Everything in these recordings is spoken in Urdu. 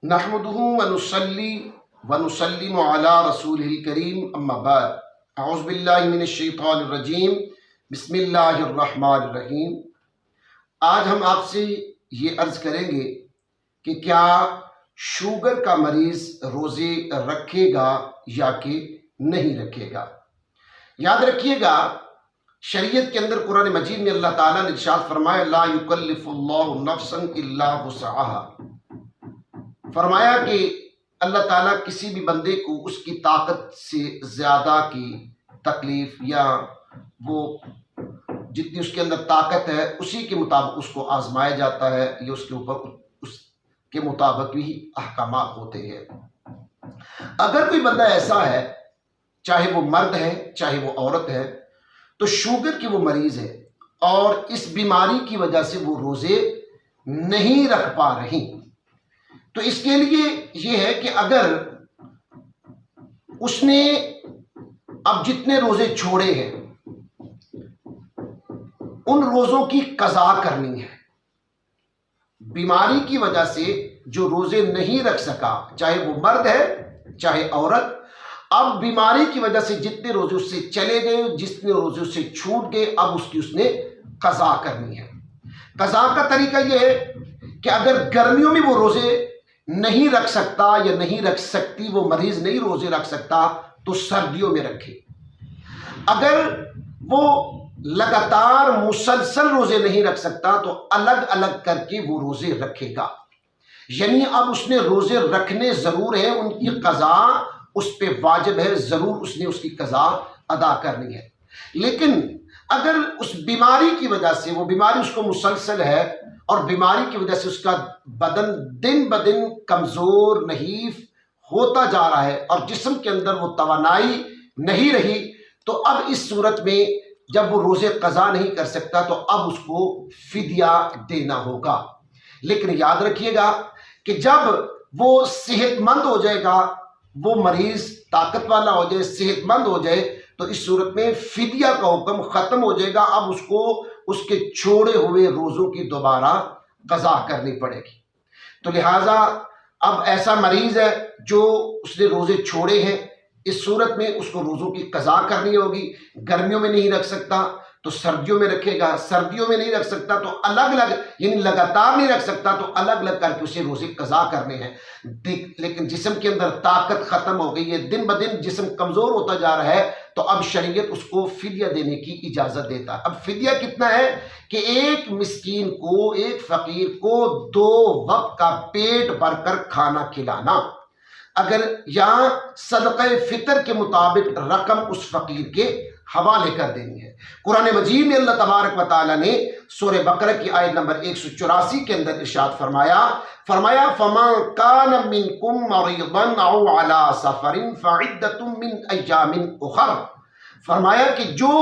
نحمدہ ونصلی ونسلم علی رسولہ الکریم اما بعد اعوذ باللہ من الشیطان الرجیم بسم اللہ الرحمن الرحیم۔ آج ہم آپ سے یہ عرض کریں گے کہ کیا شوگر کا مریض روزے رکھے گا یا کہ نہیں رکھے گا۔ یاد رکھیے گا، شریعت کے اندر قرآن مجید میں اللہ تعالیٰ نے ارشاد فرمایا لا یکلف اللہ نفسا الا وسعها، فرمایا کہ اللہ تعالیٰ کسی بھی بندے کو اس کی طاقت سے زیادہ کی تکلیف یا وہ جتنی اس کے اندر طاقت ہے اسی کے مطابق اس کو آزمایا جاتا ہے، یہ اس کے اوپر اس کے مطابق بھی احکامات ہوتے ہیں۔ اگر کوئی بندہ ایسا ہے، چاہے وہ مرد ہے چاہے وہ عورت ہے، تو شوگر کی وہ مریض ہے اور اس بیماری کی وجہ سے وہ روزے نہیں رکھ پا رہی، تو اس کے لیے یہ ہے کہ اگر اس نے اب جتنے روزے چھوڑے ہیں ان روزوں کی قضا کرنی ہے۔ بیماری کی وجہ سے جو روزے نہیں رکھ سکا، چاہے وہ مرد ہے چاہے عورت، اب بیماری کی وجہ سے جتنے روزے اس سے چلے گئے، جتنے روزے اس سے چھوٹ گئے، اب اس نے قضا کرنی ہے۔ قضا کا طریقہ یہ ہے کہ اگر گرمیوں میں وہ روزے نہیں رکھ سکتا یا نہیں رکھ سکتی، وہ مریض نہیں روزے رکھ سکتا، تو سردیوں میں رکھے۔ اگر وہ لگاتار مسلسل روزے نہیں رکھ سکتا تو الگ الگ کر کے وہ روزے رکھے گا، یعنی اب اس نے روزے رکھنے ضرور ہیں، ان کی قضا اس پہ واجب ہے، ضرور اس نے اس کی قضا ادا کرنی ہے۔ لیکن اگر اس بیماری کی وجہ سے، وہ بیماری اس کو مسلسل ہے اور بیماری کی وجہ سے اس کا بدن دن بدن کمزور نحیف ہوتا جا رہا ہے اور جسم کے اندر وہ توانائی نہیں رہی، تو اب اس صورت میں جب وہ روزے قضا نہیں کر سکتا تو اب اس کو فدیہ دینا ہوگا۔ لیکن یاد رکھیے گا کہ جب وہ صحت مند ہو جائے گا، وہ مریض طاقت والا ہو جائے، صحت مند ہو جائے، تو اس صورت میں فدیہ کا حکم ختم ہو جائے گا، اب اس کو اس کے چھوڑے ہوئے روزوں کی دوبارہ قضا کرنی پڑے گی۔ تو لہٰذا اب ایسا مریض ہے جو اس نے روزے چھوڑے ہیں، اس صورت میں اس کو روزوں کی قضا کرنی ہوگی۔ گرمیوں میں نہیں رکھ سکتا تو سردیوں میں رکھے گا، سردیوں میں نہیں رکھ سکتا تو الگ الگ، یعنی لگاتار نہیں رکھ سکتا تو الگ الگ کر کے اسے روزے قضا کرنے ہیں۔ لیکن جسم کے اندر طاقت ختم ہو گئی ہے، دن بدن جسم کمزور ہوتا جا رہا ہے، تو اب شریعت اس کو فدیہ دینے کی اجازت دیتا ہے۔ اب فدیہ کتنا ہے کہ ایک مسکین کو، ایک فقیر کو 2 وقت کا پیٹ بھر کر کھانا کھلانا، اگر یہاں صدقہ فطر کے مطابق رقم اس فقیر کے حوالے کر دینی ہے۔ قرآن مجید میں اللہ تبارک و تعالیٰ نے سورہ بقرہ کی آیت نمبر 184 کے اندر ارشاد فرمایا فَمَنْ كَانَ مِنْكُمْ مَرِيضًا أَوْ عَلَىٰ سَفَرٍ فَعِدَّةٌ مِّنْ أَيَّامٍ أُخَرَ، فرمایا کہ جو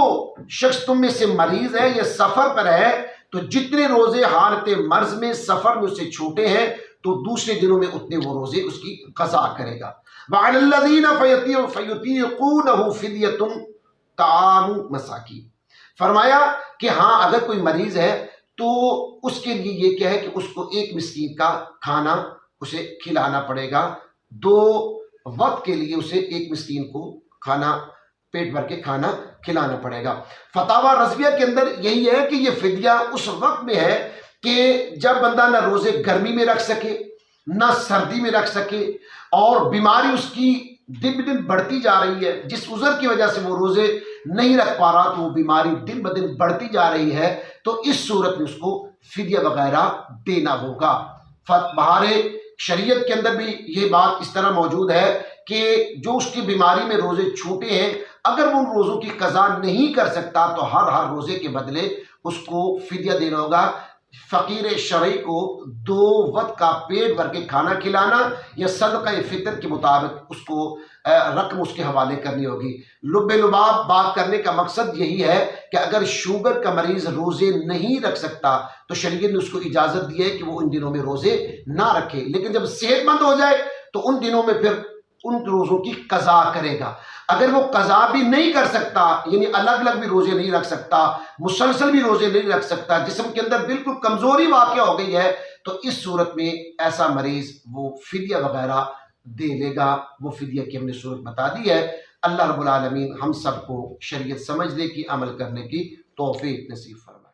شخص تم میں سے مریض ہے یا سفر پر ہے، تو جتنے روزے حالت مرض میں سفر میں اسے چھوٹے ہیں تو دوسرے دنوں میں اتنے وہ روزے اس کی قضا کرے گا۔ وَعَلَى الَّذِينَ فَيُطِيقُونَهُ فِدْيَةٌ طعام مساکین، فرمایا کہ ہاں اگر کوئی مریض ہے تو اس کے لیے یہ کیا ہے کہ اس کو ایک مسکین کا کھانا اسے کھلانا پڑے گا، 2 وقت کے لیے اسے ایک مسکین کو کھانا، پیٹ بھر کے کھانا کھلانا پڑے گا۔ فتاوی رضویہ کے اندر یہی ہے کہ یہ فدیہ اس وقت میں ہے کہ جب بندہ نہ روزے گرمی میں رکھ سکے نہ سردی میں رکھ سکے اور بیماری اس کی دن بدن بڑھتی جا رہی ہے، جس عذر کی وجہ سے وہ روزے نہیں رکھ پا رہا تو وہ بیماری دن بدن بڑھتی جا رہی ہے، تو اس صورت میں اس کو فدیہ وغیرہ دینا ہوگا۔ بہار شریعت کے اندر بھی یہ بات اس طرح موجود ہے کہ جو اس کی بیماری میں روزے چھوٹے ہیں، اگر وہ ان روزوں کی قضا نہیں کر سکتا تو ہر روزے کے بدلے اس کو فدیہ دینا ہوگا۔ فقیر شرعی کو 2 وقت کا پیٹ بھر کے کھانا کھلانا یا صدقہ فطر کے مطابق اس کو رقم اس کے حوالے کرنی ہوگی۔ لب لباب بات کرنے کا مقصد یہی ہے کہ اگر شوگر کا مریض روزے نہیں رکھ سکتا تو شریعت نے اس کو اجازت دی ہے کہ وہ ان دنوں میں روزے نہ رکھے، لیکن جب صحت مند ہو جائے تو ان دنوں میں پھر ان روزوں کی قضا کرے گا۔ اگر وہ قضا بھی نہیں کر سکتا، یعنی الگ الگ بھی روزے نہیں رکھ سکتا، مسلسل بھی روزے نہیں رکھ سکتا، جسم کے اندر بالکل کمزوری واقع ہو گئی ہے، تو اس صورت میں ایسا مریض وہ فدیہ وغیرہ دے لے گا. وہ فدیہ کی ہم نے صورت بتا دی ہے. اللہ رب العالمین ہم سب کو شریعت سمجھنے کی، عمل کرنے کی توفیق نصیب فرمائے.